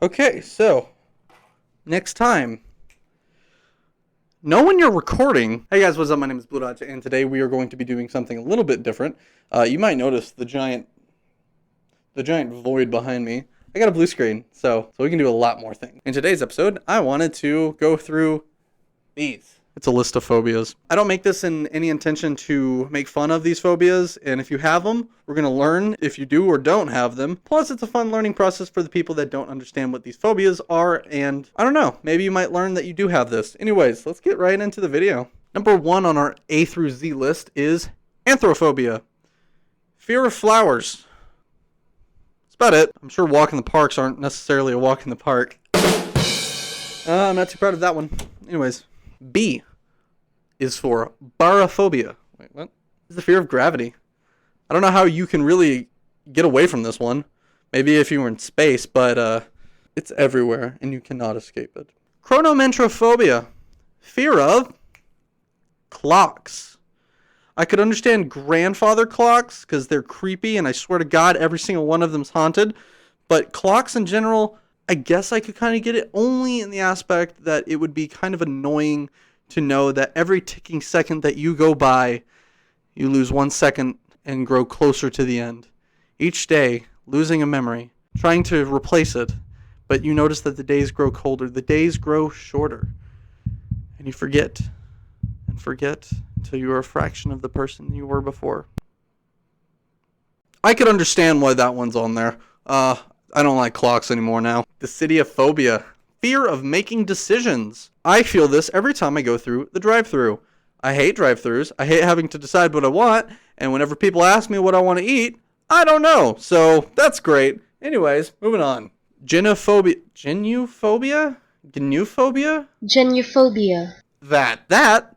Okay, so next time, know when you're recording. Hey guys, what's up? My name is Blue Dot, and today we are going to be doing something a little bit different. You might notice the giant void behind me. I got a blue screen, so we can do a lot more things. In today's episode, I wanted to go through these. It's a list of phobias. I don't make this in any intention to make fun of these phobias, and if you have them, we're going to learn if you do or don't have them. Plus, it's a fun learning process for the people that don't understand what these phobias are, and I don't know, maybe you might learn that you do have this. Anyways, let's get right into the video. Number 1 on our A through Z list is xanthophobia. Fear of flowers. That's about it. I'm sure walk in the parks aren't necessarily a walk in the park. I'm not too proud of that one. Anyways. B is for barophobia. Wait, what? It's the fear of gravity. I don't know how you can really get away from this one. Maybe if you were in space, but it's everywhere and you cannot escape it. Chronomentrophobia. Fear of clocks. I could understand grandfather clocks because they're creepy and I swear to God every single one of them's haunted. But clocks in general, I guess I could kind of get it only in the aspect that it would be kind of annoying to know that every ticking second that you go by, you lose 1 second and grow closer to the end. Each day, losing a memory, trying to replace it, but you notice that the days grow colder, the days grow shorter, and you forget and forget until you are a fraction of the person you were before. I could understand why that one's on there. I don't like clocks anymore now. Phobia. Fear of making decisions. I feel this every time I go through the drive-thru. I hate drive-thrus. I hate having to decide what I want. And whenever people ask me what I want to eat, I don't know. So that's great. Anyways, moving on. Genophobia. Genophobia? Genophobia. That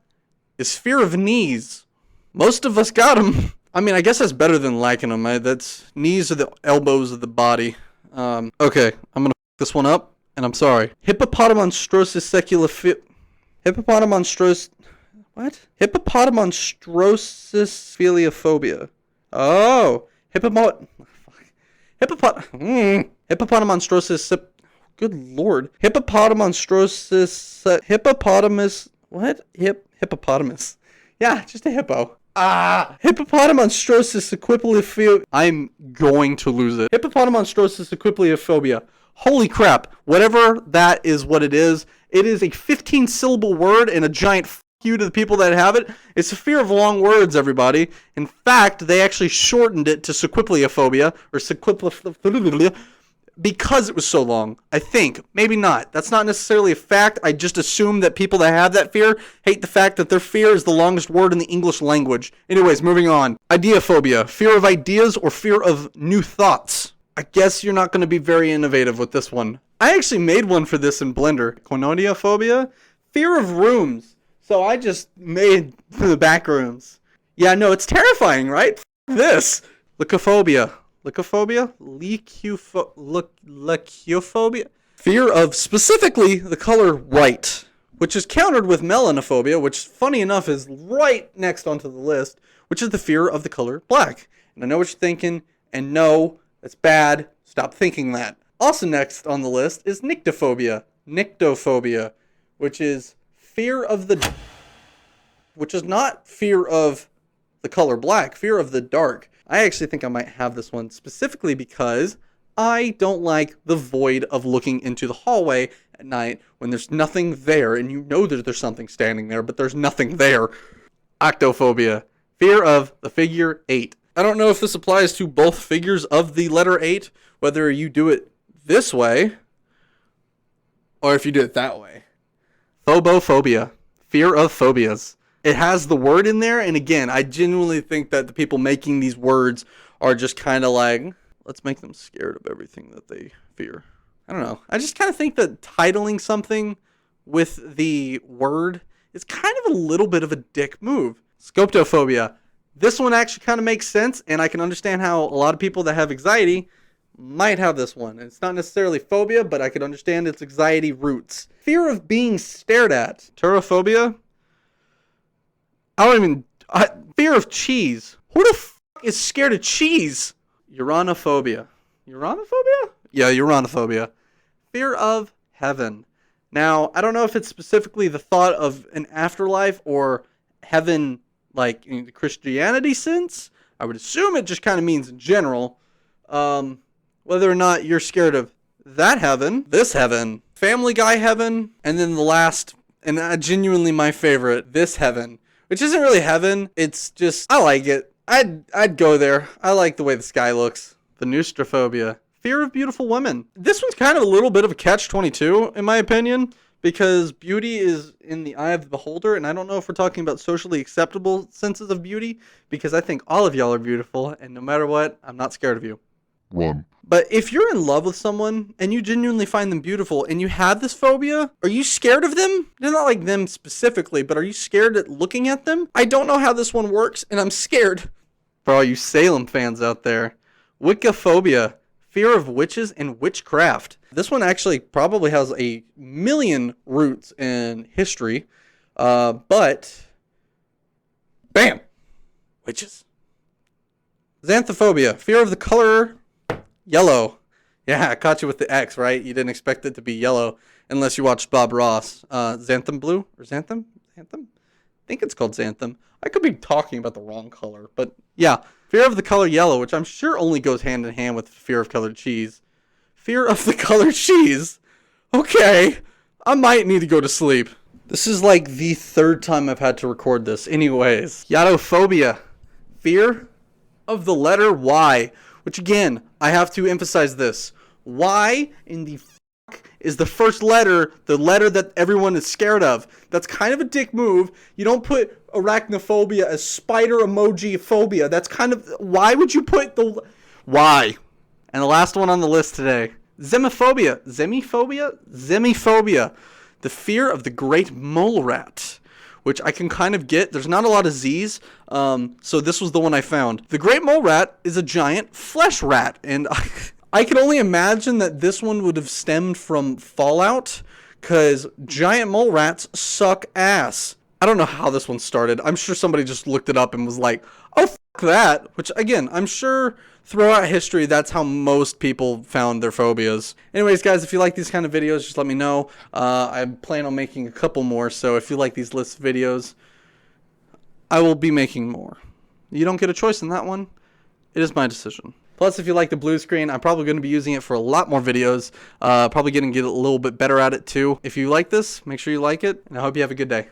is fear of knees. Most of us got them. I mean, I guess that's better than liking them. That's knees are the elbows of the body. Okay, I'm gonna f this one up, and I'm sorry. Hippopotamonstrophobia. Oh, hippopotamonstrosis. Good lord, hippopotamus. What? Hippopotamus. Yeah, just a hippo. Hippopotamonstrosis equipophobia. I'm going to lose it. Hippopotamonstrosis equipophobia. Holy crap. Whatever that is what it is a 15-syllable word and a giant f*** you to the people that have it. It's a fear of long words, everybody. In fact, they actually shortened it to sequippleophobia, or sequipplephobia, because it was so long. I think. Maybe not. That's not necessarily a fact. I just assume that people that have that fear hate the fact that their fear is the longest word in the English language. Anyways, moving on. Ideaphobia. Fear of ideas or fear of new thoughts. I guess you're not going to be very innovative with this one. I actually made one for this in Blender. Quinodiophobia. Fear of rooms. So I just made the back rooms. Yeah, no, it's terrifying, right? This. Lycophobia. Lycophobia. Fear of specifically the color white, which is countered with melanophobia, which funny enough is right next onto the list, which is the fear of the color black. And I know what you're thinking, and no, that's bad. Stop thinking that. Also next on the list is nyctophobia, which is fear of the, which is not fear of the color black, fear of the dark. I actually think I might have this one specifically because I don't like the void of looking into the hallway at night when there's nothing there and you know that there's something standing there, but there's nothing there. Octophobia. Fear of the figure 8. I don't know if this applies to both figures of the letter 8, whether you do it this way or if you do it that way. Phobophobia. Fear of phobias. It has the word in there, and again, I genuinely think that the people making these words are just kind of like, let's make them scared of everything that they fear. I don't know. I just kind of think that titling something with the word is kind of a little bit of a dick move. Scoptophobia. This one actually kind of makes sense, and I can understand how a lot of people that have anxiety might have this one. It's not necessarily phobia, but I could understand its anxiety roots. Fear of being stared at. Pterophobia. Fear of cheese. Who the f*** is scared of cheese? Uranophobia. Uranophobia? Yeah, uranophobia. fear of heaven. Now, I don't know if it's specifically the thought of an afterlife or heaven, like in the Christianity sense. I would assume it just kind of means in general. Whether or not you're scared of that heaven, this heaven, Family Guy heaven, and then the last, and genuinely my favorite, this heaven, which isn't really heaven. It's just, I like it. I'd go there. I like the way the sky looks. The nyctophobia, fear of beautiful women. This one's kind of a little bit of a catch-22 in my opinion, because beauty is in the eye of the beholder, and I don't know if we're talking about socially acceptable senses of beauty, because I think all of y'all are beautiful, and no matter what, I'm not scared of you. Run. But if you're in love with someone and you genuinely find them beautiful and you have this phobia, are you scared of them? They're not like them specifically, but are you scared at looking at them? I don't know how this one works, and I'm scared. For all you Salem fans out there, Wiccaphobia, fear of witches and witchcraft. This one actually probably has a million roots in history, but bam, witches. Xanthophobia, fear of the color yellow. Yeah, I caught you with the X, right? You didn't expect it to be yellow unless you watched Bob Ross. Xanthan blue or Xanthan? Xanthan? I think it's called Xanthan. I could be talking about the wrong color, but yeah. Fear of the color yellow, which I'm sure only goes hand in hand with fear of colored cheese. Fear of the color cheese? Okay, I might need to go to sleep. This is like the third time I've had to record this. Anyways, Genophobia, fear of the letter Y, which again, I have to emphasize this. Y in the is the first letter, the letter that everyone is scared of. That's kind of a dick move. You don't put arachnophobia as spider emoji phobia. That's kind of, why would you put the, why? And the last one on the list today, Xenophobia. Xenophobia. The fear of the great mole rat, which I can kind of get. There's not a lot of Z's, so this was the one I found. The great mole rat is a giant flesh rat, and I can only imagine that this one would have stemmed from Fallout, because giant mole rats suck ass. I don't know how this one started. I'm sure somebody just looked it up and was like, oh, f*** that. Which, again, I'm sure throughout history, that's how most people found their phobias. Anyways, guys, if you like these kind of videos, just let me know. I plan on making a couple more, so if you like these list videos, I will be making more. You don't get a choice in that one. It is my decision. Plus, if you like the blue screen, I'm probably going to be using it for a lot more videos. Probably going to get a little bit better at it, too. If you like this, make sure you like it, and I hope you have a good day.